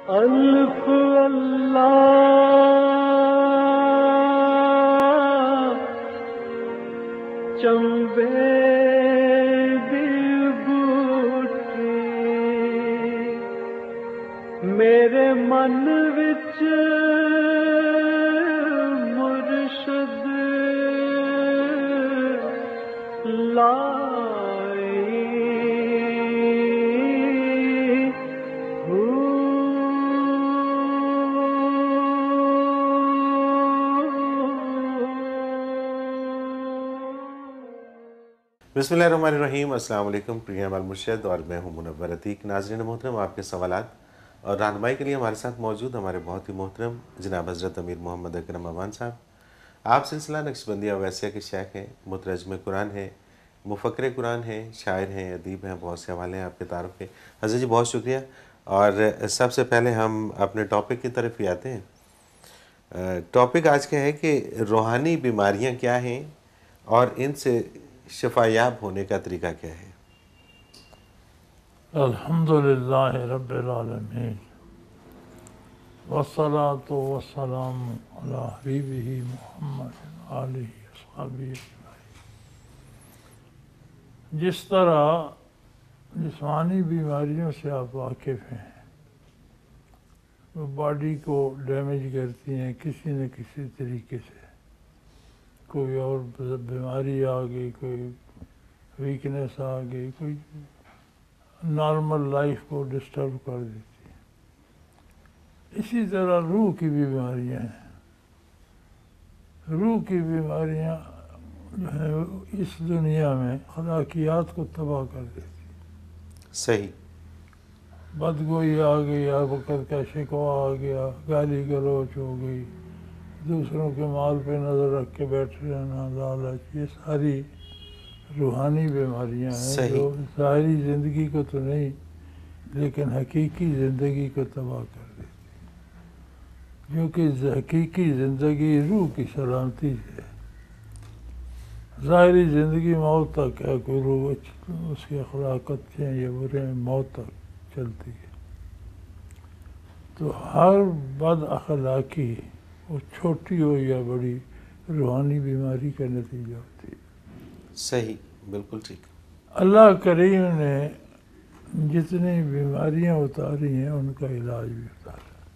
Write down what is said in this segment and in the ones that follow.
الف اللہ چمبے دی بوٹی میرے من وچ مرشد بسم اللہ الرحمن الرحیم۔ السلام علیکم، پروگرام المرشد اور میں ہوں منور عتیق۔ ناظرین محترم، آپ کے سوالات اور رہنمائی کے لیے ہمارے ساتھ موجود ہمارے بہت ہی محترم جناب حضرت امیر محمد اکرم امان صاحب۔ آپ سلسلہ نقشبندیہ اویسیہ کے شیخ ہیں، مترجم قرآن ہیں، مفکر قرآن ہیں، شاعر ہیں، ادیب ہیں، بہت سے حوالے ہیں آپ کے تعارف کے۔ حضرت جی بہت شکریہ۔ اور سب سے پہلے ہم اپنے ٹاپک کی طرف ہی آتے ہیں۔ ٹاپک آج کا ہے کہ روحانی بیماریاں کیا ہیں اور ان سے شفا یاب ہونے کا طریقہ کیا ہے؟ الحمدللہ رب العالمین والصلاة والسلام علی حبیبہ محمد آلہ اصحابہ اجمعین۔ جس طرح جسمانی بیماریوں سے آپ واقف ہیں، وہ باڈی کو ڈیمیج کرتی ہیں کسی نہ کسی طریقے سے۔ کوئی اور بیماری آ گئی، کوئی ویکنیس آ گئی، کوئی نارمل لائف کو ڈسٹرب کر دیتی ہے۔ اسی طرح روح کی بیماریاں ہیں۔ روح کی بیماریاں جو ہیں اس دنیا میں اخلاقیات کو تباہ کر دیتی ہیں۔ صحیح۔ بدگوئی آ گئی، وقت کا شکوہ آ گیا، گالی گلوچ ہو گئی، دوسروں کے مال پہ نظر رکھ کے بیٹھے رہنا، لالچ، یہ ساری روحانی بیماریاں ہیں جو ظاہری زندگی کو تو نہیں لیکن حقیقی زندگی کو تباہ کر دیتی ہیں، جو کہ حقیقی زندگی روح کی سلامتی ہے۔ ظاہری زندگی موت تک ہے، کوئی روح اس کی اخلاق اچھے ہیں یا برے ہیں، موت تک چلتی ہے۔ تو ہر بد اخلاقی، وہ چھوٹی ہو یا بڑی، روحانی بیماری کا نتیجہ ہوتی ہے۔ صحیح، بالکل ٹھیک۔ اللہ کریم نے جتنی بیماریاں اتاری ہیں ان کا علاج بھی اتارا۔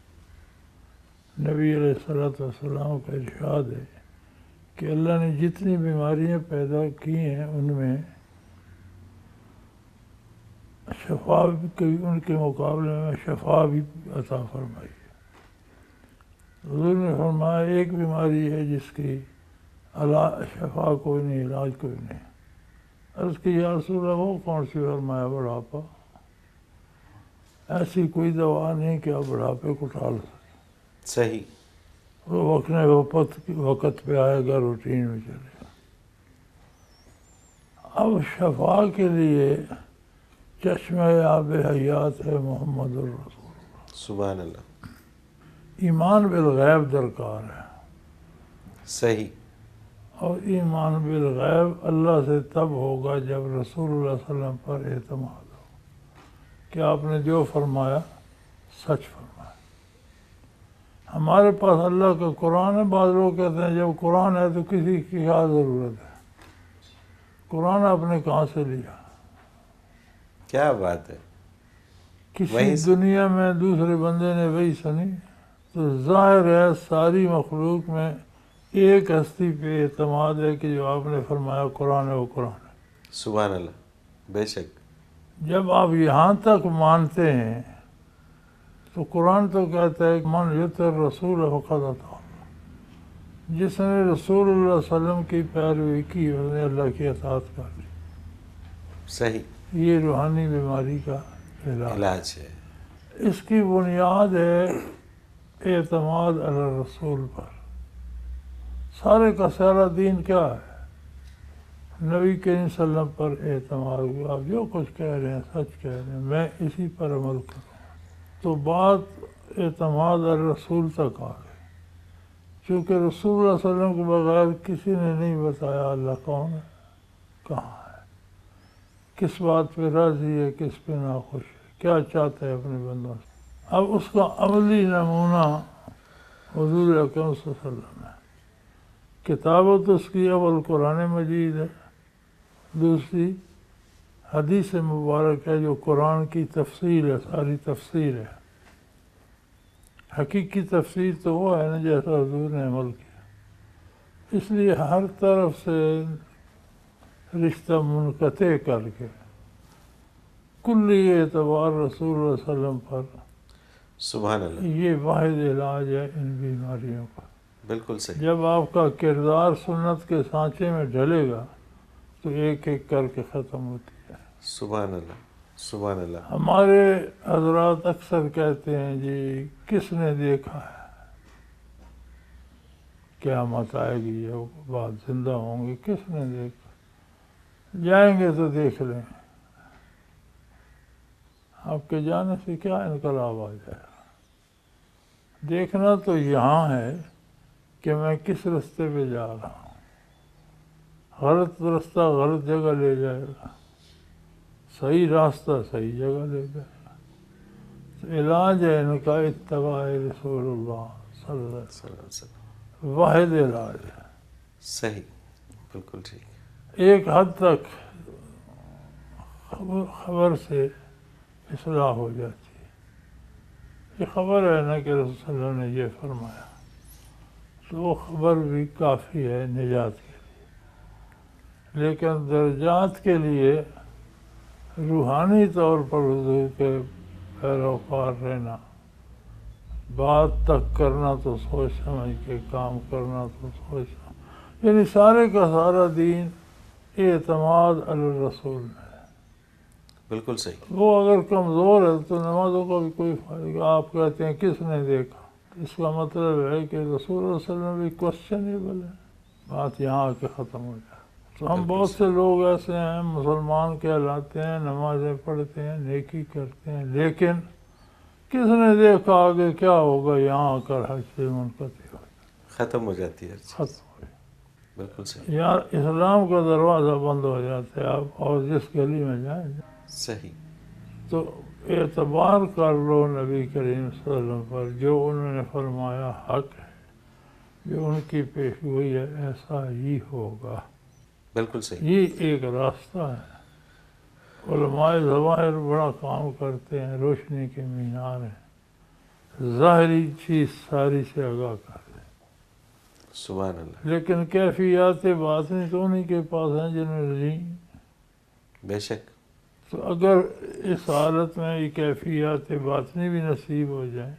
نبی علیہ السلام کا ارشاد ہے کہ اللہ نے جتنی بیماریاں پیدا کی ہیں ان میں شفا ان کے مقابلے میں شفا بھی عطا فرمائی ہے۔ حضور نے فرمایا ایک بیماری ہے جس کی شفا کوئی نہیں، علاج کوئی نہیں۔ عرض کی یا رسول اللہ وہ کون سی؟ فرمایا بڑھاپا۔ ایسی کوئی دوا نہیں کہ آپ بڑھاپے کو ٹال سکیں۔ صحیح۔ وہ وقت پہ آئے گا، روٹین میں چلے گا۔ اب شفا کے لیے چشمہ آب حیات ہے محمد الرسول اللہ۔ سبحان اللہ۔ ایمان بالغیب درکار ہے۔ صحیح۔ اور ایمان بالغیب اللہ سے تب ہوگا جب رسول اللہ صلی اللہ علیہ وسلم پر اعتماد ہو کہ آپ نے جو فرمایا سچ فرمایا۔ ہمارے پاس اللہ کا قرآن ہے، بعض لوگ کہتے ہیں جب قرآن ہے تو کسی کی کیا ضرورت ہے؟ قرآن آپ نے کہاں سے لیا؟ کیا بات ہے! کسی دنیا میں دوسرے بندے نے وہی سنی؟ تو ظاہر ہے ساری مخلوق میں ایک ہستی پہ اعتماد ہے کہ جو آپ نے فرمایا قرآن ہے وہ قرآن ہے۔ سبحان اللہ، بے شک۔ جب آپ یہاں تک مانتے ہیں تو قرآن تو کہتا ہے من یطع الرسول فقد اطاع اللہ۔ جس نے رسول اللہ صلی اللہ علیہ وسلم کی پیروی کی اس نے اللہ کی اطاعت کر لی۔ صحیح۔ یہ روحانی بیماری کا علاج ہے۔ اس کی بنیاد ہے اعتماد علی الرسول پر۔ سارے کا سارا دین کیا ہے؟ نبی کریم صلی اللہ علیہ وسلم پر اعتماد ہوا، آپ جو کچھ کہہ رہے ہیں سچ کہہ رہے ہیں، میں اسی پر عمل کروں۔ تو بات اعتماد علی رسول تک آ گئی، چونکہ رسول اللہ صلی اللہ علیہ وسلم کے بغیر کسی نے نہیں بتایا اللہ کون ہے، کہاں ہے، کس بات پہ راضی ہے، کس پہ ناخوش ہے، کیا چاہتا ہے اپنے بندوں سے۔ اب اس کا عملی نمونہ حضور اکرم صلی اللہ علیہ وسلم ہے. کتابت اس کی اول قرآن مجید ہے، دوسری حدیث مبارک ہے جو قرآن کی تفسیر ہے، ساری تفسیر ہے. حقیقی تفسیر تو وہ ہے نا جیسا حضور نے عمل کیا. اس لیے ہر طرف سے رشتہ منقطع کر کے کلی اعتبار رسول اللہ صلی اللہ علیہ وسلم پر سبحان اللہ. یہ واحد علاج ہے ان بیماریوں کا. بالکل صحیح. جب آپ کا کردار سنت کے سانچے میں ڈھلے گا تو ایک ایک کر کے ختم ہوتی ہے. سبحان اللہ. سبحان اللہ. ہمارے حضرات اکثر کہتے ہیں جی کس نے دیکھا ہے قیامت آئے گی یہ بات زندہ ہوں گے، کس نے دیکھا؟ جائیں گے تو دیکھ لیں. آپ کے جانے سے کیا انقلاب آ جائے گا؟ دیکھنا تو یہاں ہے کہ میں کس رستے پہ جا رہا ہوں. غلط رستہ غلط جگہ لے جائے گا، صحیح راستہ صحیح جگہ لے جائے گا. تو علاج ہے ان کا اتباع رسول اللہ صلی اللہ علیہ صلی اللہ علیہ وسلم. وسلم. واحد علاج ہے. صحیح. بالکل ٹھیک. ایک حد تک خبر سے اصلاح ہو جاتی ہے. یہ خبر ہے نا کہ رسول صلی اللہ علیہ وسلم نے یہ فرمایا، تو وہ خبر بھی کافی ہے نجات کے لیے. لیکن درجات کے لیے روحانی طور پر حضور کے پیروکار رہنا، بات تک کرنا تو سوچ سمجھ کے، کام کرنا تو سوچ سمجھ، یعنی سارے کا سارا دین اعتماد علی الرسول میں. بالکل صحیح. وہ اگر کمزور ہے تو نمازوں کا بھی کوئی فائدہ. آپ کہتے ہیں کس نے دیکھا، اس کا مطلب ہے کہ رسول اللہ صلی اللہ علیہ وسلم بھی کوشچنیبل ہے. بات یہاں آ کے ختم ہو جائے. تو ہم بہت سے لوگ ایسے ہیں مسلمان کہلاتے ہیں، نمازیں پڑھتے ہیں، نیکی کرتے ہیں، لیکن کس نے دیکھا آگے کیا ہوگا، یہاں آ کر ہر چیز منقطع ہو جائے، ختم ہو جاتی ہے. ختم ہو جائے. بالکل صحیح. یار اسلام کا دروازہ بند ہو جاتا ہے. آپ اور جس گلی میں جائیں صحیح. تو اعتبار کر لو نبی کریم صلی اللہ علیہ وسلم پر، جو انہوں نے فرمایا حق ہے، جو ان کی پیشگوئی ہے ایسا ہی ہوگا. بالکل صحیح. یہ ایک راستہ ہے. علماء ظواہر بڑا کام کرتے ہیں، روشنی کے مینار ہیں، ظاہری چیز ساری سے آگاہ کر دیں. سبحان اللہ. لیکن کیفیات باطنی تو انہیں کے پاس ہیں جنہوں نے لی. بے شک. تو اگر اس حالت میں یہ کیفیات باطنی بھی نصیب ہو جائیں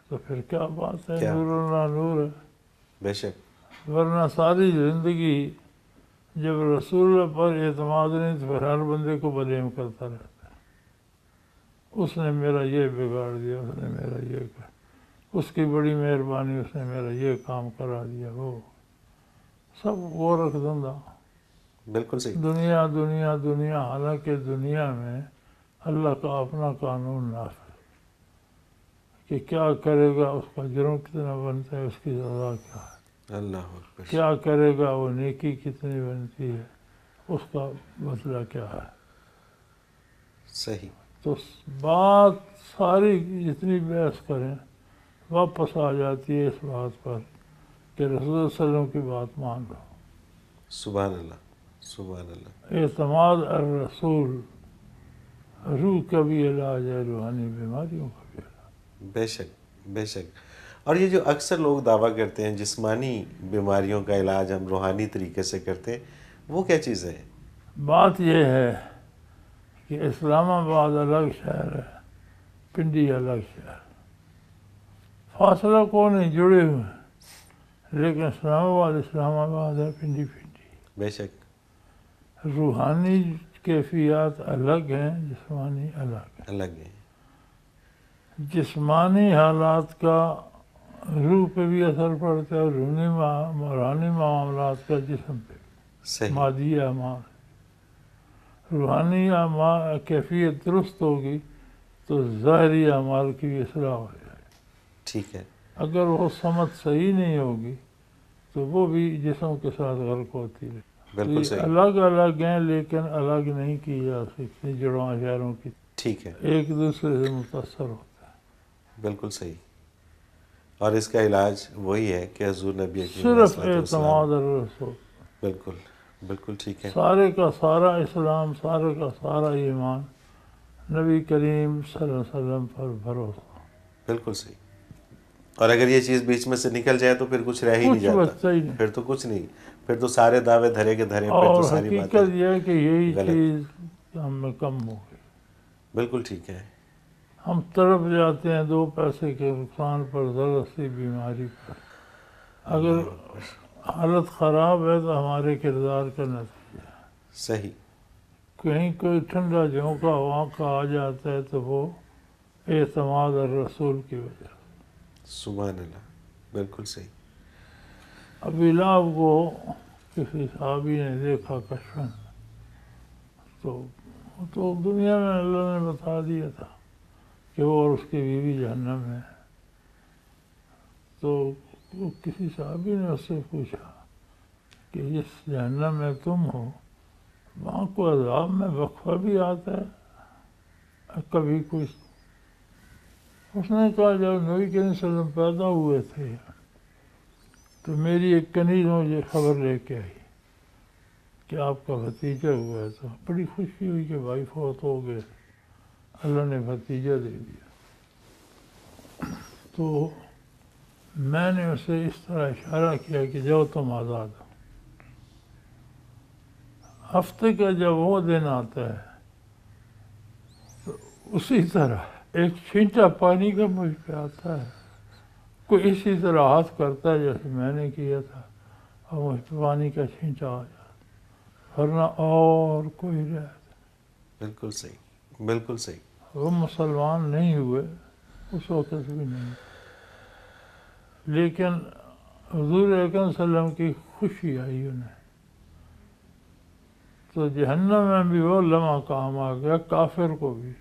تو پھر کیا بات ہے، کیا؟ نور اللہ نور ہے. بے شک. ورنہ ساری زندگی جب رسول اللہ پر اعتماد نہیں تو پھر ہر بندے کو بلیم کرتا رہتا ہے. اس نے میرا یہ بگاڑ دیا، اس نے میرا یہ کر، اس کی بڑی مہربانی، اس نے میرا یہ کام کرا دیا. وہ سب غورک دھندا. بالکل صحیح. دنیا دنیا دنیا، حالانکہ دنیا میں اللہ کا اپنا قانون نافذ ہے کہ کیا کرے گا اس کا جرم کتنا بنتا ہے، اس کی سزا کیا ہے. اللہ اکبر. کیا کرے گا وہ نیکی کتنی بنتی ہے، اس کا بدلہ کیا ہے. صحیح. تو بات ساری جتنی بحث کریں واپس آ جاتی ہے اس بات پر کہ رسول اللہ صلی اللہ علیہ وسلم کی بات مان لو. سبحان اللہ. سبحان اللہ. اعتماد الرسول روح کا بھی علاج ہے، روحانی بیماریوں کا بھی علاج. بے شک. بے شک. اور یہ جو اکثر لوگ دعویٰ کرتے ہیں جسمانی بیماریوں کا علاج ہم روحانی طریقے سے کرتے ہیں، وہ کیا چیزیں ہیں؟ بات یہ ہے کہ اسلام آباد الگ شہر ہے، پنڈی الگ شہر. فاصلہ کو نہیں، جڑے ہوئے ہیں، لیکن اسلام آباد ہے، پنڈی پنڈی. بے شک. روحانی کیفیات الگ ہیں، جسمانی الگ ہیں. الگ ہیں. جسمانی حالات کا روح پہ بھی اثر پڑتا ہے، روحانی معاملات کا جسم پہ بھی. صحیح. مادی اعمال. روحانی کیفیت درست ہوگی تو ظاہری اعمال کی بھی اصلاح ہو جائے گی. ٹھیک ہے. اگر وہ سمت صحیح نہیں ہوگی تو وہ بھی جسم کے ساتھ غرق ہوتی ہے. بالکل صحیح. الگ الگ ہیں لیکن الگ نہیں کی جا سکتی جڑواں شہروں کی. ٹھیک ہے، ایک دوسرے سے متاثر ہوتے ہیں. بالکل صحیح. اور اس کا علاج وہی ہے کہ حضور نبی اکرم علیہ صرف الصلوۃ والسلام. اعتماد الرسول. بالکل بالکل ٹھیک ہے. سارے کا سارا اسلام، سارے کا سارا ایمان نبی کریم صلی اللہ علیہ وسلم پر بھروسہ. بالکل صحیح. اور اگر یہ چیز بیچ میں سے نکل جائے تو پھر کچھ رہ ہی نہیں کچھ جاتا، بچتا ہی نہیں. پھر تو کچھ نہیں، پھر تو سارے دعوے دھرے کے دھرے، پھر تو اور ساری حقیقت باتیں یہ ہے کہ یہی غلط. چیز ہم میں کم ہو گئی. بالکل ٹھیک ہے. ہم تڑپ جاتے ہیں 2 پیسے کے نقصان پر، ذرا سی بیماری پر. اگر حالت خراب ہے تو ہمارے کردار کا نتیجہ ہے. صحیح. کہیں کوئی ٹھنڈا جھونکا وہاں کا آ جاتا ہے تو وہ اعتماد الرسول کی وجہ سے. سبحان اللہ. بالکل صحیح. ابھی لاب کو کسی صحابی نے دیکھا کشمن، تو دنیا میں اللہ نے بتا دیا تھا کہ وہ اور اس کی بیوی جہنم میں. تو کسی صحابی نے اس سے پوچھا کہ جس جہنم میں تم ہو وہاں کو عذاب میں وقفہ بھی آتا ہے کبھی کچھ؟ اس نے کہا جب نبی کریم صلی اللہ علیہ وسلم پیدا ہوئے تھے تو میری ایک کنیز مجھے خبر لے کے آئی کہ آپ کا بھتیجا ہوا ہے. تو بڑی خوشی ہوئی کہ بھائی فوت ہو گئے، اللہ نے بھتیجا دے دیا. تو میں نے اسے اس طرح اشارہ کیا کہ جاؤ تم آزاد ہو. ہفتے کا جب وہ دن آتا ہے تو اسی طرح ایک چھینٹا پانی کا مجھ پہ آتا ہے، کوئی اسی طرح ہاتھ کرتا ہے جیسے میں نے کیا تھا، اور مجھ پہ پانی کا چھینٹا آ جاتا، ورنہ اور کوئی رہتا. بالکل صحیح. بالکل صحیح. وہ مسلمان نہیں ہوئے اس وقت بھی نہیں، لیکن حضور اکرم صلی اللہ علیہ وسلم کی خوشی آئی انہیں. تو جہنم میں بھی وہ لمحہ کام آ گیا، کافر کو بھی.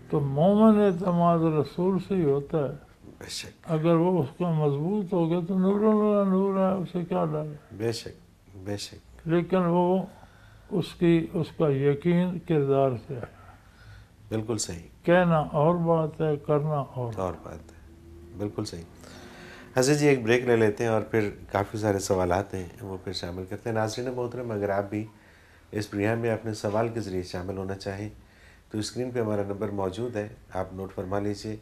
تو مومن اعتماد رسول سے ہی ہوتا ہے. بے شک. اگر وہ اس کا مضبوط ہو گیا تو نور اللہ نور ہے، اسے کیا ڈر ہے. بے شک. بے شک. لیکن وہ اس کا یقین کردار سے ہے. بالکل صحیح. کہنا اور بات ہے، کرنا اور بات ہے. بالکل صحیح. حضرت جی ایک بریک لے لیتے ہیں اور پھر کافی سارے سوالات ہیں وہ پھر شامل کرتے ہیں. ناظرین محترم، اگر آپ بھی اس پروگرام میں اپنے سوال کے ذریعے شامل ہونا چاہیں تو اسکرین پہ ہمارا نمبر موجود ہے، آپ نوٹ فرما لیجئے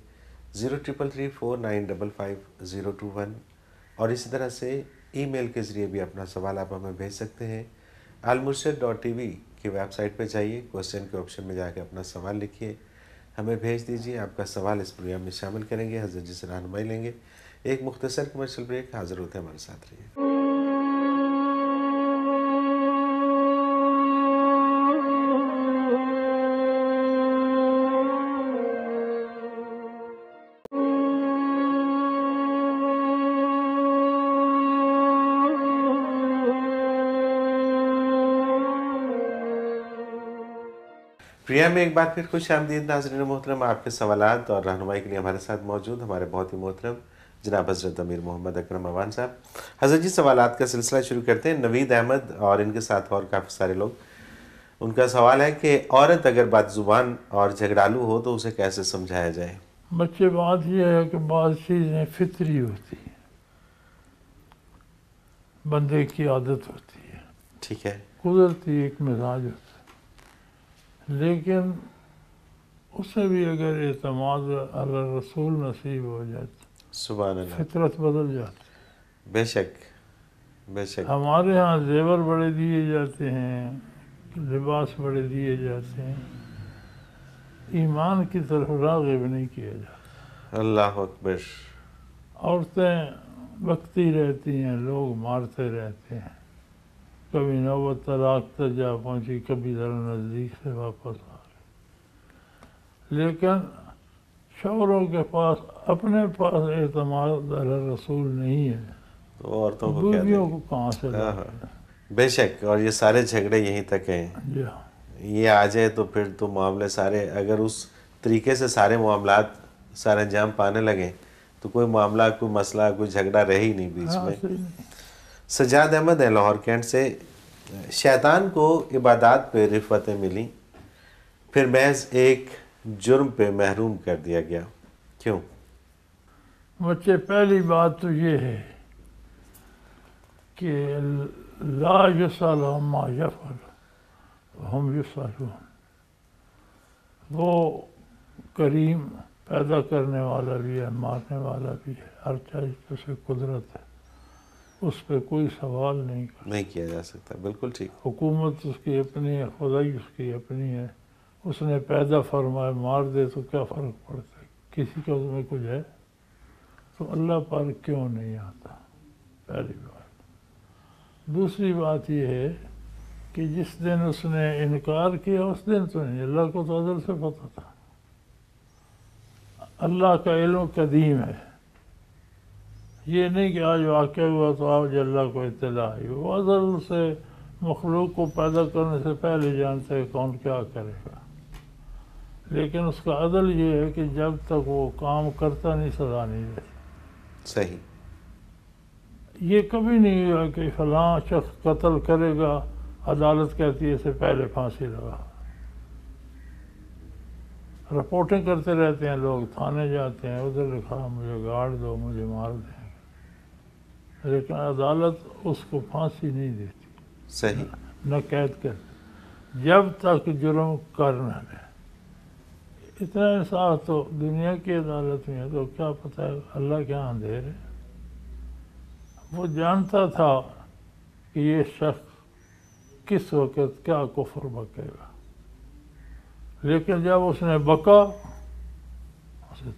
0333455021. اور اسی طرح سے ای میل کے ذریعے بھی اپنا سوال آپ ہمیں بھیج سکتے ہیں. almurshid.tv کی ویب سائٹ پہ جائیے، کوسچن کے آپشن میں جا کے اپنا سوال لکھیے، ہمیں بھیج دیجیے. آپ کا سوال اس پروگرام میں شامل کریں گے، حضرت جی سے رہنمائی لیں گے. ایک مختصر کمرشل بریک، حاضر ہوتے ہیں، ہمارے ساتھ رہیے. پروگرام میں ایک بار پھر خوش آمدید ناظرین محترم. آپ کے سوالات اور رہنمائی کے لیے ہمارے ساتھ موجود ہمارے بہت ہی محترم جناب حضرت امیر محمد اکرم اوان صاحب. حضرت جی سوالات کا سلسلہ شروع کرتے ہیں. نوید احمد اور ان کے ساتھ اور کافی سارے لوگ، ان کا سوال ہے کہ عورت اگر بد زبان اور جھگڑالو ہو تو اسے کیسے سمجھایا جائے؟ بچے بات یہ ہے کہ بعض چیزیں فطری ہوتی ہیں، بندے کی عادت ہوتی ہے، ٹھیک ہے. قدرتی ایک مزاج ہوتا ہے. لیکن اسے بھی اگر اعتماد علی رسول نصیب ہو جائے سبحان اللہ. فطرت بدل جاتی ہے. بے شک. بے شک. ہمارے ہاں زیور بڑے دیے جاتے ہیں، لباس بڑے دیے جاتے ہیں، ایمان کی طرف راغب نہیں کیا جاتا. اللہ اکبر. عورتیں بکتی رہتی ہیں، لوگ مارتے رہتے ہیں، کبھی نوبت طلاق تک جا پہنچی، کبھی ذرا نزدیک سے واپس آ گئی. لیکن شوہروں کے پاس اپنے پاس اعتماد علی رسول نہیں ہے تو عورتوں کو کیا بیویوں دیں کو کہاں سے ہاں لائیں؟ ہاں. بے شک. اور یہ سارے جھگڑے یہیں تک ہیں. جی ہاں. یہ آ جائے تو پھر تو معاملے سارے، اگر اس طریقے سے سارے معاملات سارے انجام پانے لگیں تو کوئی معاملہ، کوئی مسئلہ، کوئی جھگڑا رہ ہی نہیں بیچ ہاں میں. صحیح نہیں. سجاد احمد ہے لاہور کینٹ سے. شیطان کو عبادات پہ رفعتیں ملیں، پھر محض ایک جرم پہ محروم کر دیا گیا، کیوں؟ بچے پہلی بات تو یہ ہے کہ لا یسأل عما یفعل وہم یسألون، وہ کریم پیدا کرنے والا بھی ہے، مارنے والا بھی ہے، ہر چیز پہ سے قدرت ہے، اس پہ کوئی سوال نہیں کیا جا سکتا، بالکل ٹھیک۔ حکومت اس کی اپنی ہے، خدائی اس کی اپنی ہے، اس نے پیدا فرمائے مار دے تو کیا فرق پڑتا ہے؟ کسی کا اس میں کچھ ہے؟ تو اللہ پر کیوں نہیں آتا؟ پہلی بات۔ دوسری بات یہ ہے کہ جس دن اس نے انکار کیا اس دن تو نہیں، اللہ کو تو ازل سے پتہ تھا۔ اللہ کا علم قدیم ہے، یہ نہیں کہ آج واقع ہوا تو آج اللہ کو اطلاع آئی، وہ ازل سے مخلوق کو پیدا کرنے سے پہلے جانتا ہے کون کیا کرے گا، لیکن اس کا عدل یہ ہے کہ جب تک وہ کام کرتا نہیں سزا نہیں دیتا۔ صحیح۔ یہ کبھی نہیں ہوا کہ فلاں شخص قتل کرے گا، عدالت کہتی ہے اس سے پہلے پھانسی لگا۔ رپورٹیں کرتے رہتے ہیں لوگ، تھانے جاتے ہیں، ادھر لکھا مجھے گاڑ دو، مجھے مار دیں گے، لیکن عدالت اس کو پھانسی نہیں دیتی، صحیح۔ نہ قید کرتی جب تک جرم کر نہ لے۔ اتنا انصاف تو دنیا کی عدالت میں ہے، تو کیا پتہ ہے اللہ کے ہاں اندھیر ہے۔ وہ جانتا تھا کہ یہ شخص کس وقت کیا کفر بکے گا، لیکن جب اس نے بکا اسے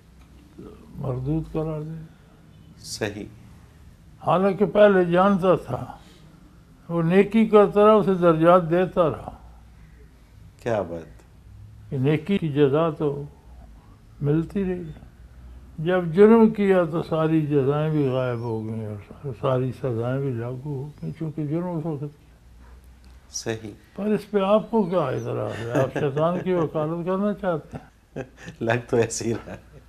مردود قرار دیا، صحیح۔ حالانکہ پہلے جانتا تھا، وہ نیکی کرتا رہا، اسے درجات دیتا رہا کیا بات۔ کہ نیکی کی جزا تو ملتی رہی۔ جب جرم کیا تو ساری جزائیں بھی غائب ہو گئیں اور ساری سزائیں بھی لاگو ہو گئیں، چونکہ جرم اس وقت کیا۔ صحیح۔ پر اس پہ آپ کو کیا اعتراض ہے؟ آپ شیطان کی وکالت کرنا چاہتے ہیں؟ لگ تو ایسے ہی رہا ہے۔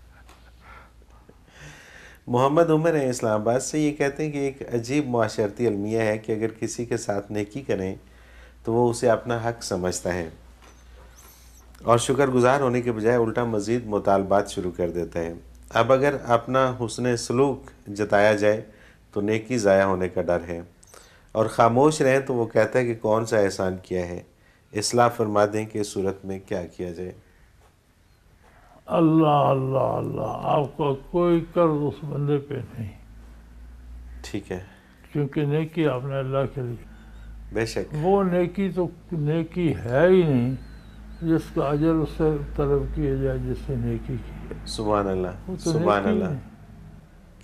محمد عمر ہیں اسلام آباد سے، یہ کہتے ہیں کہ ایک عجیب معاشرتی المیہ ہے کہ اگر کسی کے ساتھ نیکی کریں تو وہ اسے اپنا حق سمجھتا ہے اور شکر گزار ہونے کے بجائے الٹا مزید مطالبات شروع کر دیتا ہے۔ اب اگر اپنا حسن سلوک جتایا جائے تو نیکی ضائع ہونے کا ڈر ہے، اور خاموش رہیں تو وہ کہتا ہے کہ کون سا احسان کیا ہے۔ اصلاح فرما دیں کہ اس صورت میں کیا کیا جائے۔ اللہ اللہ اللہ، آپ کا کوئی قرض اس بندے پہ نہیں، ٹھیک ہے، کیونکہ نیکی آپ نے اللہ کے لیے، بے شک۔ وہ نیکی تو نیکی ہے ہی نہیں جس کا اجر اس سے طلب کیا جائے جس سے نیکی کی ہے، سبحان اللہ، وہ تو سبحان نیکی اللہ، نہیں۔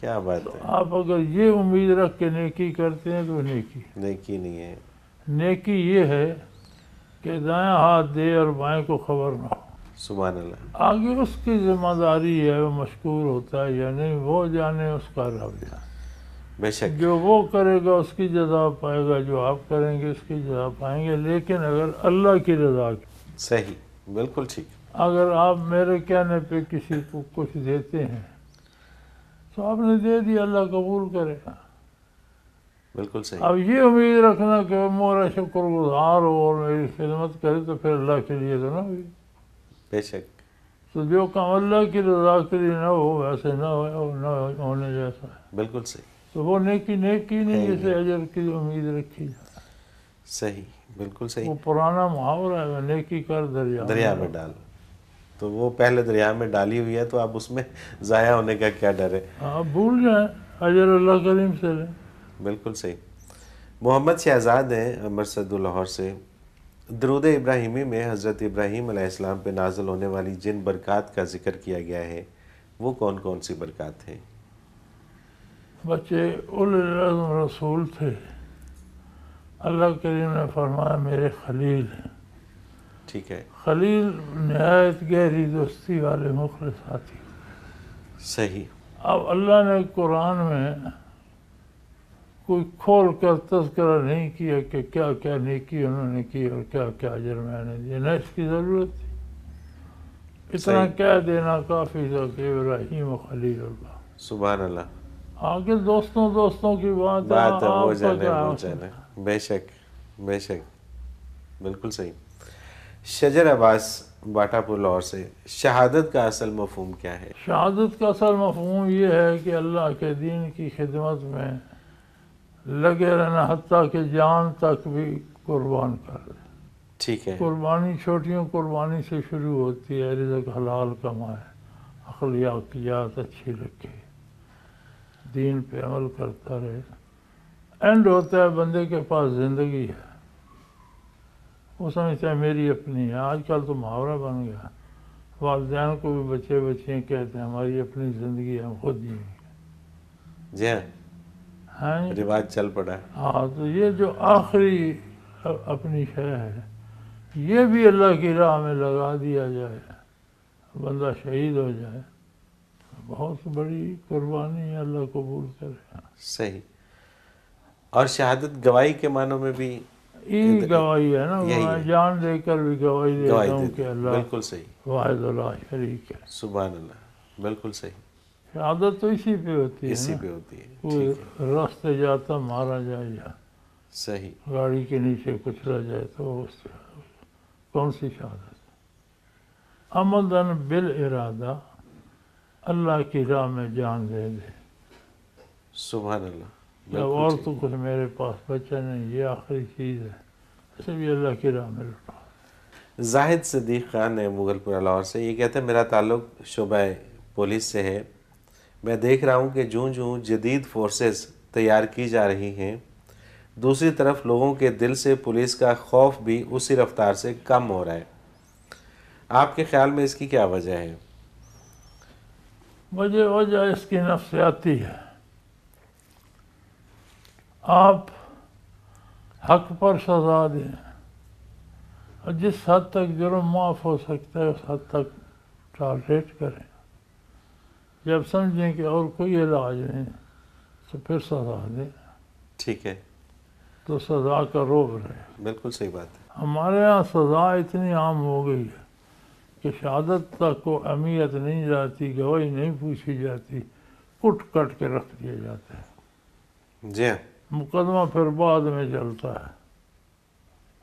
کیا بات تو ہے۔ آپ اگر یہ امید رکھ کے نیکی کرتے ہیں تو نیکی، نیکی نہیں ہے۔ نیکی یہ ہے کہ دائیں ہاتھ دے اور بائیں کو خبر نہ ہو۔ سبحان اللہ، آگے اس کی ذمہ داری ہے، وہ مشکور ہوتا ہے یا نہیں وہ جانے، اس کا رب جانے۔ بے شک۔ جو وہ کرے گا اس کی جزا پائے گا، جو آپ کریں گے اس کی جزا پائیں گے، لیکن اگر اللہ کی رضا کی، صحیح، بالکل ٹھیک۔ اگر آپ میرے کہنے پہ کسی کو کچھ دیتے ہیں تو آپ نے دے دیا، اللہ قبول کرے گا۔ بالکل صحیح۔ اب یہ امید رکھنا کہ وہ میرا شکر گزار ہو اور میری خدمت کرے تو پھر اللہ کے لیے تو نہ ہوئی۔ بے شک۔ تو جو کام اللہ کی رضا کے لیے نہ ہو ویسے نہ ہو، نہ ہونے جیسا ہے، بالکل صحیح، تو وہ نیکی نہیں جسے اجر کی امید رکھی جائے۔ صحیح، بالکل صحیح۔ وہ پرانا محاورہ ہے، نیکی کر دریا میں ڈال، تو وہ پہلے دریا میں ڈالی ہوئی ہے تو اب اس میں ضائع ہونے کا کیا ڈر ہے۔ آپ بھول جائیں، اجر اللہ کریم سے لیں۔ بالکل صحیح۔ محمد شہزاد ہیں مرصد لاہور سے، درود ابراہیمی میں حضرت ابراہیم علیہ السلام پہ نازل ہونے والی جن برکات کا ذکر کیا گیا ہے وہ کون کون سی برکات ہیں؟ بچے اولو العزم رسول تھے، اللہ کریم نے فرمایا میرے خلیل ہیں۔ ٹھیک ہے، خلیل نہایت گہری دوستی والے مخلص ساتھی۔ صحیح۔ اب اللہ نے قرآن میں کوئی کھول کر تذکرہ نہیں کیا کہ کیا کیا نیکی انہوں نے کی اور کیا کیا اجر میں نے دیا، نہ اس کی ضرورت تھی۔ اتنا صحیح۔ کہہ دینا کافی تھا کہ ابراہیم و خلیل اللہ۔ سبحان اللہ، آگے دوستوں کی بات بات ہے وہ آپ کا جانے کیا وہ حاصل؟ جانے، بے شک۔ بے شک، بالکل صحیح. شجر عباس باٹا پور لاہور سے، شہادت کا اصل مفہوم کیا ہے؟ شہادت کا اصل مفہوم یہ ہے کہ اللہ کے دین کی خدمت میں لگے رہنا، حتیٰ کہ جان تک بھی قربان کر دے. ٹھیک ہے. قربانی چھوٹیوں قربانی سے شروع ہوتی ہے، رزق حلال کمائے، اخلاقیات اچھی رکھے، دین پہ عمل کرتا رہے. اینڈ ہوتا ہے بندے کے پاس زندگی ہے، وہ سمجھتا ہے میری اپنی ہے. آج کل تو محاورہ بن گیا، والدین کو بھی بچے بچیاں کہتے ہیں ہماری اپنی زندگی ہم خود جئیں گے. جی ہاں، ہاں جی. رواج چل پڑا ہے. ہاں، تو یہ جو آخری اپنی شے ہے، یہ بھی اللہ کی راہ میں لگا دیا جائے، بندہ شہید ہو جائے، بہت بڑی قربانی ہے، اللہ قبول کرے. صحیح. اور شہادت گواہی کے معنوں میں بھی یہ گواہی ہے نا، یہی میں ہے. جان دے کر بھی گواہی دیتا گواہی ہوں دیتے کہ ہیں. اللہ بالکل صحیح. واحد لا شریک ہے. سبحان اللہ، بالکل صحیح. شہادت تو اسی پہ ہوتی ہے اسی نا، پہ ہوتی ہے. کوئی ٹھیک ہے. راستے جاتا مارا جائے یا صحیح. گاڑی کے نیچے کچلا جائے تو کون سی شہادت؟ عمدن بالارادہ اللہ کی راہ میں جان دے دے. سبحان اللہ، جب اور بالکل تو ٹھیک. کچھ میرے پاس بچا نہیں، یہ آخری چیز ہے، اسے بھی اللہ کی راہ میں لٹا. زاہد صدیق خان ہے مغل پورہ لاہور سے، یہ کہتے ہیں میرا تعلق شعبہ پولیس سے ہے. میں دیکھ رہا ہوں کہ جوں جوں جدید فورسز تیار کی جا رہی ہیں، دوسری طرف لوگوں کے دل سے پولیس کا خوف بھی اسی رفتار سے کم ہو رہا ہے. آپ کے خیال میں اس کی کیا وجہ ہے؟ وجہ اس کی نفسیاتی ہے. آپ حق پر سزا دیں، اور جس حد تک جرم معاف ہو سکتا ہے اس حد تک ٹالریٹ کریں. جب سمجھیں کہ اور کوئی علاج نہیں تو پھر سزا دیں، ٹھیک ہے. تو سزا کا روب رہے. بالکل صحیح بات ہے. ہمارے ہاں سزا اتنی عام ہو گئی ہے کہ شہادت تک کو اہمیت نہیں جاتی، گواہی نہیں پوچھی جاتی، کٹ کٹ کے رکھ دیا جاتا ہے. جی ہاں. مقدمہ پھر بعد میں چلتا ہے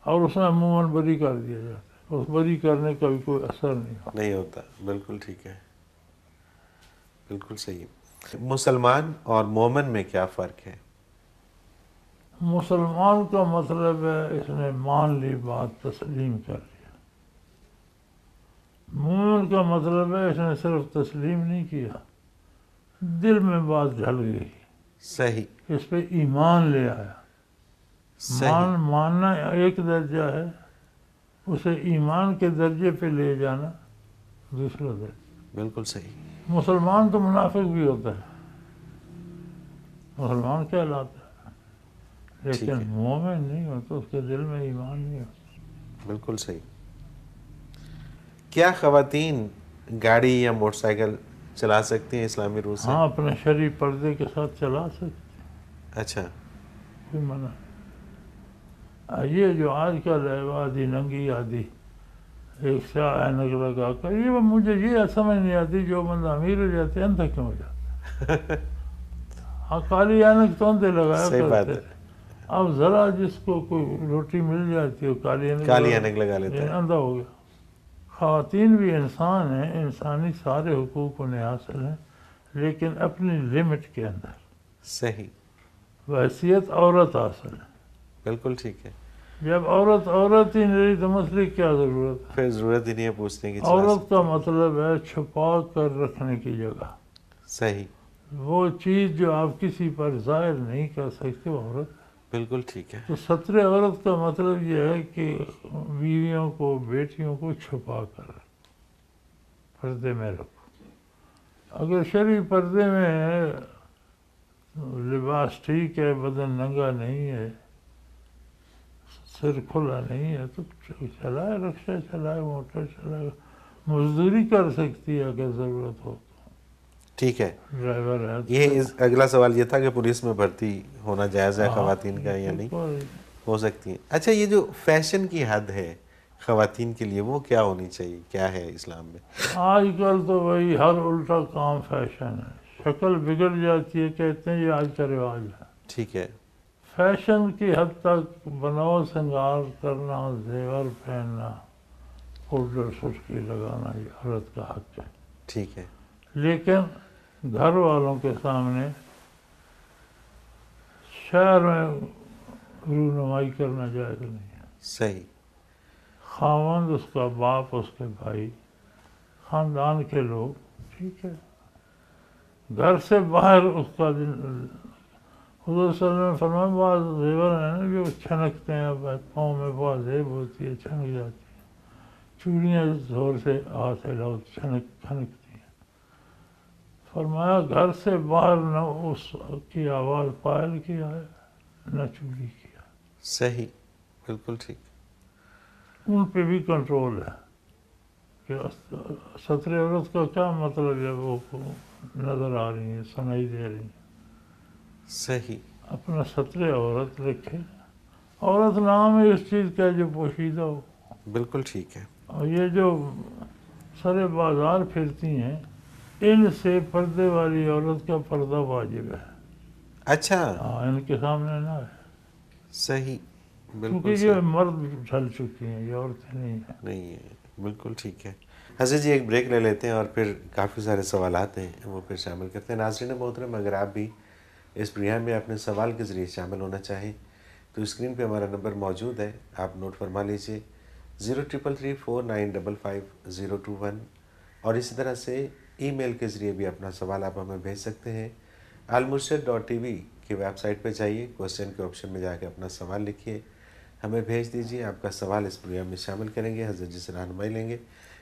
اور اس میں عموماً بری کر دیا جاتا ہے، اس بری کرنے کا بھی کوئی اثر نہیں ہوتا. بالکل ٹھیک ہے، بالکل صحیح. مسلمان اور مومن میں کیا فرق ہے؟ مسلمان کا مطلب ہے اس نے مان لی بات، تسلیم کر لیا. مومن کا مطلب ہے اس نے صرف تسلیم نہیں کیا، دل میں بات ڈھل گئی، صحیح. اس پہ ایمان لے آیا. صحیح. ماننا ایک درجہ ہے، اسے ایمان کے درجے پہ لے جانا دوسرا درجہ. بالکل صحیح. مسلمان تو منافق بھی ہوتا ہے، مسلمان کہلاتا ہے، لیکن مومن نہیں ہوتا، اس کے دل میں ایمان نہیں ہوتا. بالکل صحیح. کیا خواتین گاڑی یا موٹر سائیکل چلا سکتی ہیں اسلامی روح سے؟ ہاں، اپنے شرعی پردے کے ساتھ چلا سکتے، اچھا. کوئی منع نہیں. یہ جو آج کل ہے آدھی ننگی آدھی ایک سیاہ اینک لگا کر، یہ مجھے یہ سمجھ نہیں آتی، جو بندہ امیر ہو جاتے ہیں اندھا کیوں ہو جاتا ہے؟ ہاں، کالی اینک تو اندھے لگایا صحیح بات کرتے ہے. تھے، اب ذرا جس کو کوئی روٹی مل جاتی ہے کالی اینک لگا لیتا ہے. اندھا ہو گیا. خواتین بھی انسان ہیں، انسانی سارے حقوق انہیں حاصل ہیں، لیکن اپنی لمٹ کے اندر. صحیح. حیثیت عورت حاصل ہے. بالکل ٹھیک ہے. جب عورت ہی نہیں رہی تو مسئلے کی کیا ضرورت ہے؟ پھر ضرورت ہی نہیں ہے پوچھنے کی. عورت کا مطلب ہے چھپا کر رکھنے کی جگہ. صحیح. وہ چیز جو آپ کسی پر ظاہر نہیں کر سکتے وہ عورت ہے. بالکل ٹھیک ہے. تو ستر عورت کا مطلب یہ ہے کہ بیویوں کو، بیٹیوں کو چھپا کر پردے میں رکھو. اگر شرعی پردے میں ہے، لباس ٹھیک ہے، بدن ننگا نہیں ہے، سر کھلا نہیں ہے، تو چلائے، رکشہ چلائے، موٹر چلائے، مزدوری کر سکتی ہے اگر ضرورت ہو. ٹھیک ہے. ڈرائیور ہے. یہ اگلا سوال یہ تھا کہ پولیس میں بھرتی ہونا جائز ہے خواتین کا یا نہیں؟ ہو سکتی ہیں. اچھا، یہ جو فیشن کی حد ہے خواتین کے لیے وہ کیا ہونی چاہیے، کیا ہے اسلام میں؟ آج کل تو وہی ہر الٹا کام فیشن ہے. شکل بگڑ جاتی ہے، کہتے ہیں یہ آج کا رواج ہے. ٹھیک ہے. فیشن کی حد تک بناؤ سنگار کرنا، زیور پہننا، پاؤڈر سرخی لگانا یہ عورت کا حق ہے، ٹھیک ہے، لیکن گھر والوں کے سامنے شہر میں رونمائی کرنا جائز نہیں ہے۔ صحیح، خاوند، اس کا باپ، اس کے بھائی، خاندان کے لوگ، ٹھیک ہے، گھر سے باہر اس کا حضور صلی اللہ علیہ وسلم نے فرمایا بعض زیور ہیں نا جو چھنکتے ہیں، پاؤں میں بہت زیب ہوتی ہے، چھنک جاتی ہے، چوڑیاں زور سے ہاتھ ہلاؤ چھنکتی ہیں۔ فرمایا گھر سے باہر نہ اس کی آواز پائل کی آئے نہ چوڑی کی آئے۔ صحیح، بالکل ٹھیک، ان پہ بھی کنٹرول ہے کہ ستر عورت کا کیا مطلب ہے، وہ نظر آ رہی ہیں، سنائی دے رہی ہیں۔ صحیح، اپنا ستر عورت رکھے، عورت نام ہے اس چیز کا جو پوشیدہ ہو۔ بالکل ٹھیک ہے، اور یہ جو سارے بازار پھرتی ہیں، ان سے پردے والی عورت کا پردہ واجب ہے۔ اچھا، ہاں، ان کے سامنے نہ ہے، صحیح، بالکل کیونکہ صحیح، یہ مرد ڈھل چکی ہیں، یہ عورتیں نہیں ہیں۔ نہیں ہے، بالکل ٹھیک ہے۔ حضرت جی ایک بریک لے لیتے ہیں اور پھر کافی سارے سوالات ہیں وہ پھر شامل کرتے ہیں۔ ناظرین محترم، اگر آپ بھی اس پروگرام میں اپنے سوال کے ذریعے شامل ہونا چاہیں تو اسکرین پہ ہمارا نمبر موجود ہے، آپ نوٹ فرما لیجئے 0333455021، اور اسی طرح سے ای میل کے ذریعے بھی اپنا سوال آپ ہمیں بھیج سکتے ہیں۔ almurshid.tv کی ویب سائٹ پہ جائیے، کوسچن کے آپشن میں جا کے اپنا سوال لکھیے، ہمیں بھیج دیجیے، آپ کا سوال اس پروگرام میں شامل کریں گے، حضرت جی سے رہنمائی لیں گے۔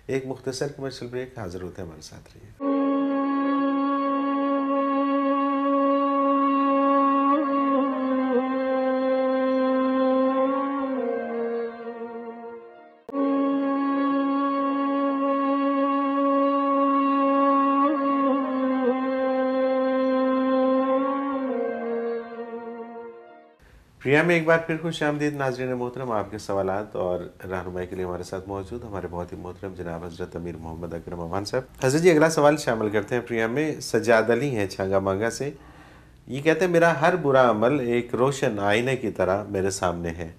ایک مختصر کمرشل بریک، حاضر ہوتے ہیں، ہمارے ساتھ رہیے۔ پروگرام میں ایک بار پھر خوش آمدید ناظرین محترم، آپ کے سوالات اور رہنمائی کے لیے ہمارے ساتھ موجود ہمارے بہت ہی محترم جناب حضرت امیر محمد اکرم امان صاحب۔ حضرت جی اگلا سوال شامل کرتے ہیں پروگرام میں، سجاد علی ہیں چھانگا مانگا سے۔ یہ کہتے ہیں میرا ہر برا عمل ایک روشن آئینے کی طرح میرے سامنے ہے،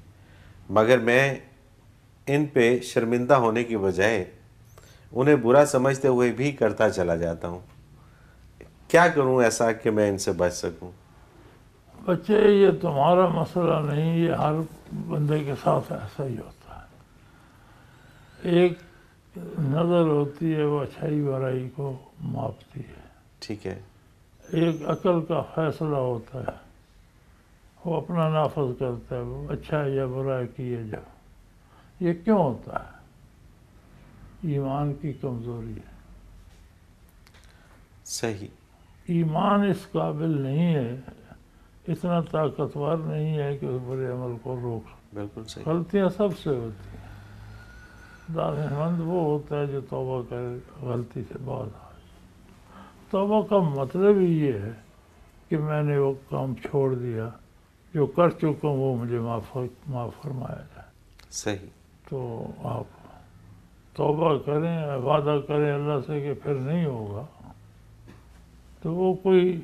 مگر میں ان پہ شرمندہ ہونے کی بجائے انہیں برا سمجھتے ہوئے بھی کرتا چلا جاتا ہوں، کیا کروں ایسا کہ میں ان سے بچ سکوں؟ بچے، یہ تمہارا مسئلہ نہیں، یہ ہر بندے کے ساتھ ایسا ہی ہوتا ہے۔ ایک نظر ہوتی ہے وہ اچھائی برائی کو ماپتی ہے، ٹھیک ہے، ایک عقل کا فیصلہ ہوتا ہے، وہ اپنا نافذ کرتا ہے، وہ اچھا یا برا کیے جا۔ یہ کیوں ہوتا ہے؟ ایمان کی کمزوری ہے۔ صحیح، ایمان اس قابل نہیں ہے، اتنا طاقتور نہیں ہے کہ اس برے عمل کو روک سکے۔ بالکل صحیح، غلطیاں سب سے ہوتی ہیں، دانش مند وہ ہوتا ہے جو توبہ کرے، غلطی سے باز آئے۔ توبہ کا مطلب ہی یہ ہے کہ میں نے وہ کام چھوڑ دیا، جو کر چکا ہوں وہ مجھے معاف فرمایا جائے۔ صحیح، تو آپ توبہ کریں، وعدہ کریں اللہ سے کہ پھر نہیں ہوگا، تو وہ کوئی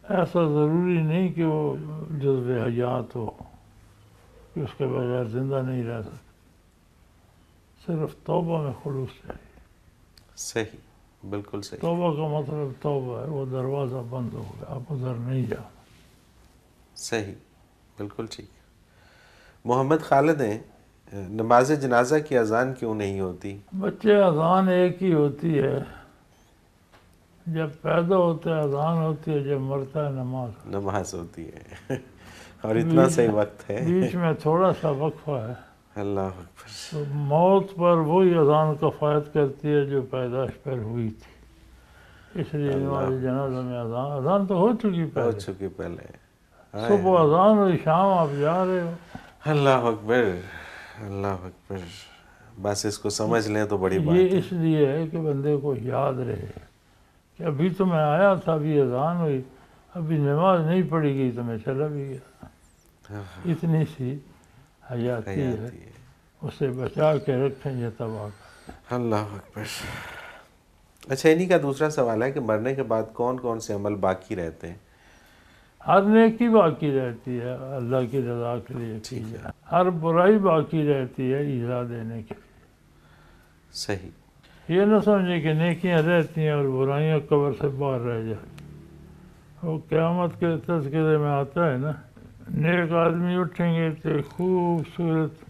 ایسا ضروری نہیں کہ وہ جذب حیات ہو کہ اس کے بغیر زندہ نہیں رہ سکتے، صرف توبہ میں خلوص چاہیے۔ صحیح، بالکل صحیح، توبہ کا مطلب توبہ ہے، وہ دروازہ بند ہو گیا، آپ ادھر نہیں جانا۔ صحیح، بالکل ٹھیک۔ محمد خالد ہیں، نماز جنازہ کی اذان کیوں نہیں ہوتی؟ بچے، اذان ایک ہی ہوتی ہے، جب پیدا ہوتا ہے اذان ہوتی ہے، جب مرتا ہے نماز ہوتی ہے، اور اتنا صحیح وقت ہے، بیچ میں تھوڑا سا وقفہ ہے۔ اللہ اکبر، تو موت پر وہی اذان کفایت کرتی ہے جو پیدائش پر ہوئی تھی، اس لیے نماز جنازہ میں اذان تو ہو چکی ہو پہلے، چکی پہلے، صبح اذان ہوئی، شام آپ جا رہے ہو۔ اللہ اکبر، اللہ اکبر، بس اس کو سمجھ لیں تو بڑی بات یہ ہے۔ اس لیے ہے کہ بندے کو یاد رہے کہ ابھی تو میں آیا تھا، ابھی اذان ہوئی، ابھی نماز نہیں پڑھی گئی تو میں چلا بھی گیا۔ اتنی سی حیاتی ہے، اسے بچا کے رکھیں، یہ تباہ کر۔ اللہ اکبر۔ اچھا، انہی کا دوسرا سوال ہے کہ مرنے کے بعد کون کون سے عمل باقی رہتے ہیں؟ ہر نیکی باقی رہتی ہے اللہ کی رضا کے لیے کی جائے، ہر برائی باقی رہتی ہے ایذا دینے کے لیے۔ صحیح، یہ نہ سمجھے کہ نیکیاں رہتی ہیں اور برائیاں قبر سے باہر رہ جاتی۔ وہ قیامت کے تذکرے میں آتا ہے نا، نیک آدمی اٹھیں گے تو ایک خوبصورت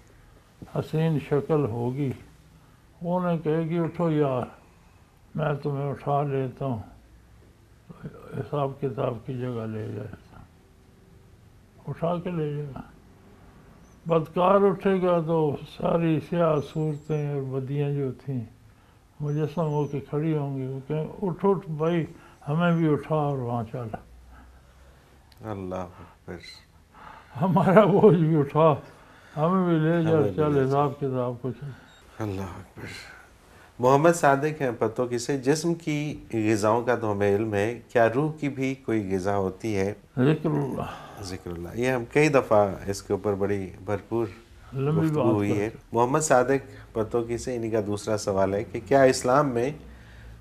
حسین شکل ہوگی، انہیں کہے گی اٹھو یار میں تمہیں اٹھا لیتا ہوں، حساب کتاب کی جگہ لے جاتا ہوں، اٹھا کے لے جائے گا۔ بدکار اٹھے گا تو ساری سیاہ صورتیں اور بدیاں جو تھیں مجسم ہو کے کھڑی ہوں گی، وہ کہیں اٹھ اٹھ بھائی ہمیں بھی اٹھا اور وہاں چل، اللہ اکبر، ہمارا بوجھ بھی اٹھا، ہمیں بھی لے جا، ہمیں بھی چل لے جا۔ حساب کتاب کو چل۔ اللہ اکبر۔ محمد صادق ہیں پتوکی سے، جسم کی غذاؤں کا تو ہمیں علم ہے، کیا روح کی بھی کوئی غذا ہوتی ہے؟ ذکر اللہ، ذکر اللہ، یہ ہم کئی دفعہ اس کے اوپر بڑی بھرپور لمبی گفتگو بات ہوئی ہے۔ کرتے۔ محمد صادق پتوکی سے انہی کا دوسرا سوال ہے کہ کیا اسلام میں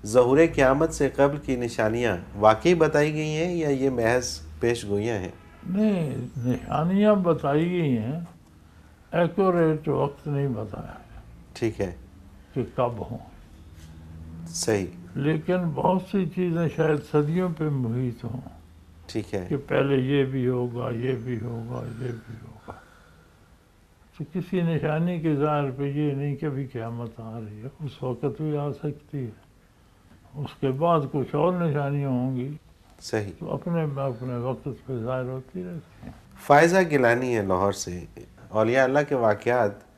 ظہور قیامت سے قبل کی نشانیاں واقعی بتائی گئی ہیں یا یہ محض پیش گوئیاں ہیں؟ نہیں، نشانیاں بتائی گئی ہیں، ایکوریٹ وقت نہیں بتایا ٹھیک ہے، کہ کب ہوں، صحیح، لیکن بہت سی چیزیں شاید صدیوں پہ محیط ہوں ٹھیک ہے، کہ پہلے یہ بھی ہوگا، یہ بھی ہوگا، یہ بھی ہوگا۔ تو کسی نشانی کے ظاہر پہ یہ نہیں کہ ابھی قیامت آ رہی ہے، اس وقت بھی آ سکتی ہے، اس کے بعد کچھ اور نشانیاں ہوں گی، صحیح۔ تو اپنے وقت پہ ظاہر ہوتی رہتی ہیں۔ فائزہ گیلانی ہے لاہور سے، اولیاء اللہ کے واقعات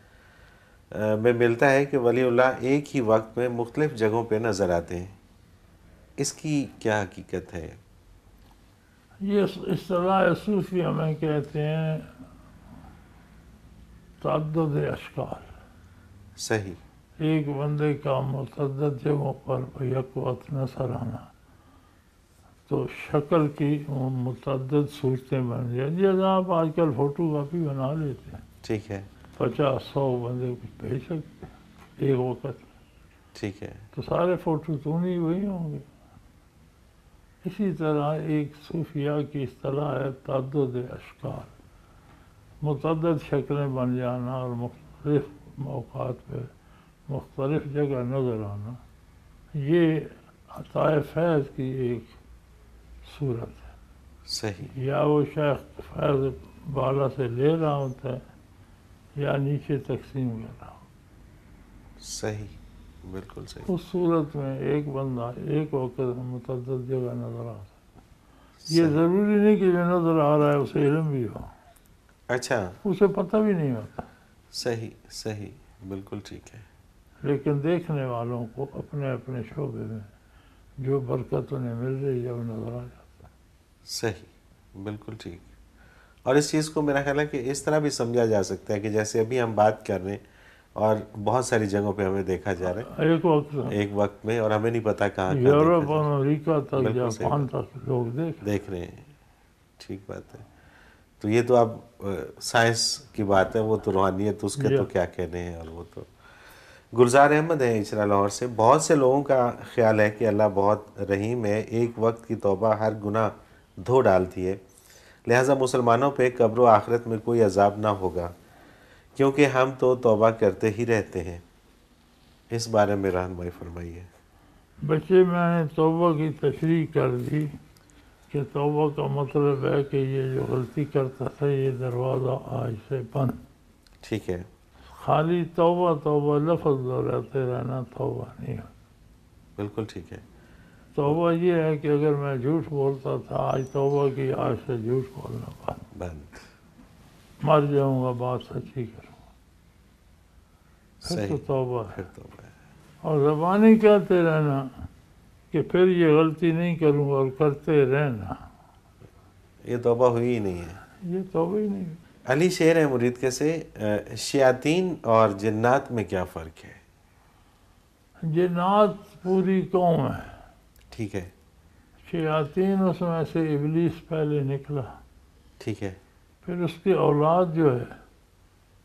میں ملتا ہے کہ ولی اللہ ایک ہی وقت میں مختلف جگہوں پہ نظر آتے ہیں، اس کی کیا حقیقت ہے؟ یہ اصطلاح صوفیہ میں کہتے ہیں تعدد اشکال، صحیح، ایک بندے کا متعدد جگہوں پر یک وقت نظر آنا، تو شکل کی متعدد صورتیں بن جائیں، جیسے آپ آج کل فوٹو کاپی بنا لیتے ہیں، ٹھیک ہے، 50-100 بندے کو بھیج سکتے ہیں ایک وقت، ٹھیک ہے، تو سارے فوٹو تو نہیں وہی ہوں گے۔ اسی طرح ایک صوفیہ کی اصطلاح ہے تعدد اشکال، متعدد شکلیں بن جانا اور مختلف موقعات پہ مختلف جگہ نظر آنا، یہ عطاء فیض کی ایک صورت ہے۔ صحیح، یا وہ شیخ فیض بالا سے لے رہا ہوتا ہے یا نیچے تقسیم کر رہا ہوتا صحیح، بالکل صحیح، ہے۔ اس صورت میں ایک بندہ ایک وقت میں متعدد جگہ نظر آ سکتا ہے۔ یہ صحیح، ضروری نہیں کہ جو نظر آ رہا ہے اسے علم بھی ہو، اچھا، اسے پتہ بھی نہیں ہوتا، صحیح، صحیح، بالکل ٹھیک ہے، لیکن دیکھنے والوں کو اپنے اپنے شعبے میں جو برکت انہیں مل رہی ہے وہ نظر آ جاتا ہے۔ صحیح، بالکل ٹھیک۔ اور اس چیز کو میرا خیال ہے کہ اس طرح بھی سمجھا جا سکتا ہے کہ جیسے ابھی ہم بات کر رہے ہیں اور بہت ساری جگہوں پہ ہمیں دیکھا جا رہا ہے ایک وقت ایک وقت میں، اور ہمیں نہیں پتا کہاں یورپ اور امریکہ تک، بالکل صحیح جاپان تک لوگ دیکھ رہے ہیں، ٹھیک بات ہے۔ تو یہ تو اب سائنس کی بات ہے، وہ تو روحانیت، اس کے تو کیا کہنے ہیں، اور وہ تو۔ گلزار احمد ہے اچرا لاہور سے، بہت سے لوگوں کا خیال ہے کہ اللہ بہت رحیم ہے، ایک وقت کی توبہ ہر گناہ دھو ڈالتی ہے، لہٰذا مسلمانوں پہ قبر و آخرت میں کوئی عذاب نہ ہوگا کیونکہ ہم تو توبہ کرتے ہی رہتے ہیں، اس بارے میں رہنمائی فرمائیے۔ بچے میں نے توبہ کی تشریح کر دی کہ توبہ کا مطلب ہے کہ یہ جو غلطی کرتا تھا یہ دروازہ آج سے بند۔ ٹھیک ہے، خالی توبہ توبہ لفظ دہراتے رہنا توبہ نہیں ہے۔ بالکل ٹھیک ہے، توبہ یہ ہے کہ اگر میں جھوٹ بولتا تھا، آج توبہ کی، آج سے جھوٹ بولنا بند، بند، مر جاؤں گا بات سچی کروں گا، پھر تو صحیح، توبہ ہے۔ پھر توبہ ہے، اور زبانی کہتے رہنا کہ پھر یہ غلطی نہیں کروں گا اور کرتے رہنا، یہ توبہ ہوئی ہی نہیں ہے۔ یہ توبہ ہی نہیں ہے۔ علی شیر ہے مرید کے سے، شیاطین اور جنات میں کیا فرق ہے؟ جنات پوری قوم ہے، ٹھیک ہے، شیاطین اس میں سے ابلیس پہلے نکلا، ٹھیک ہے، پھر اس کی اولاد جو ہے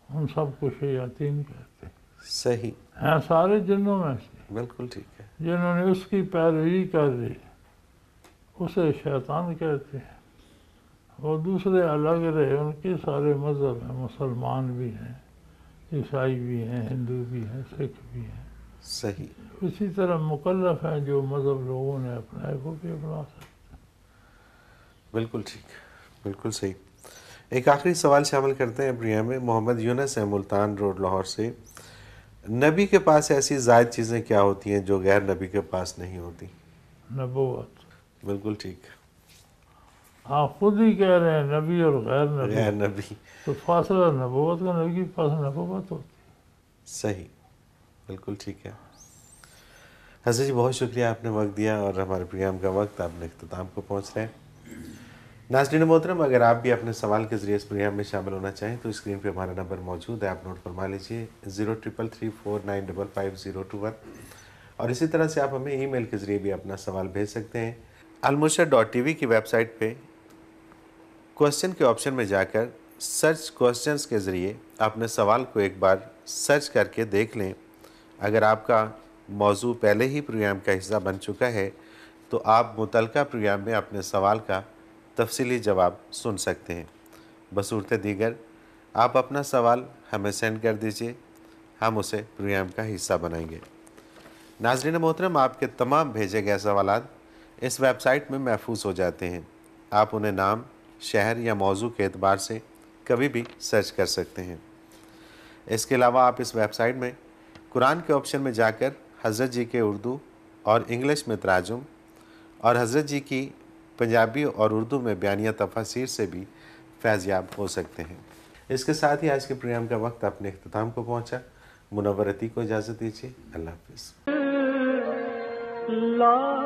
ان سب کو شیاطین کہتے ہیں، صحیح، ہیں سارے جنوں میں سے، بالکل ٹھیک ہے، جنہوں نے اس کی پیروی کر لی اسے شیطان کہتے ہیں۔ وہ دوسرے الگ رہے، ان کے سارے مذہب ہیں، مسلمان بھی ہیں، عیسائی بھی ہیں، ہندو بھی ہیں، سکھ بھی ہیں، صحیح، اسی طرح مکلف ہیں جو مذہب لوگوں نے اپنائے وہ بھی اپنا سکتے بالکل ٹھیک، بالکل صحیح۔ ایک آخری سوال شامل کرتے ہیں پروگرام میں۔ محمد یونس ہے ملتان روڈ لاہور سے۔ نبی کے پاس ایسی زائد چیزیں کیا ہوتی ہیں جو غیر نبی کے پاس نہیں ہوتی؟ نبوت۔ بالکل ٹھیک، آپ خود ہی کہہ رہے ہیں نبی اور غیر نبی، غیر نبی، تو فاصلہ نبوت کا، نبی کے پاس نبوت ہوتی صحیح، بالکل ٹھیک ہے۔ حضرت جی بہت شکریہ، آپ نے وقت دیا اور ہمارے پروگرام کا وقت آپ نے اختتام کو پہنچ رہے ہیں۔ ناظرین محترم، اگر آپ بھی اپنے سوال کے ذریعے اس پروگرام میں شامل ہونا چاہیں تو اسکرین پہ ہمارا نمبر موجود ہے، آپ نوٹ فرما لیجئے 0333495521، اور اسی طرح سے آپ ہمیں ای میل کے ذریعے بھی اپنا سوال بھیج سکتے ہیں۔ almurshid.tv کی ویب سائٹ پہ کوسچن کے آپشن میں جا کر سرچ کوسچنز کے ذریعے اپنے سوال کو ایک بار سرچ کر کے دیکھ لیں۔ اگر آپ کا موضوع پہلے ہی پروگرام کا حصہ بن چکا ہے تو آپ متعلقہ پروگرام میں اپنے سوال کا تفصیلی جواب سن سکتے ہیں۔ بصورت دیگر آپ اپنا سوال ہمیں سینڈ کر دیجئے، ہم اسے پروگرام کا حصہ بنائیں گے۔ ناظرین محترم، آپ کے تمام بھیجے گئے سوالات اس ویب سائٹ میں محفوظ ہو جاتے ہیں۔ آپ انہیں نام، شہر یا موضوع کے اعتبار سے کبھی بھی سرچ کر سکتے ہیں۔ اس کے علاوہ آپ اس ویب سائٹ میں قرآن کے آپشن میں جا کر حضرت جی کے اردو اور انگلش میں تراجم اور حضرت جی کی پنجابی اور اردو میں بیانیہ تفاسیر سے بھی فیض یاب ہو سکتے ہیں۔ اس کے ساتھ ہی آج کے پروگرام کا وقت اپنے اختتام کو پہنچا۔ منور عتیق کو اجازت دیجیے، اللہ حافظ۔ لا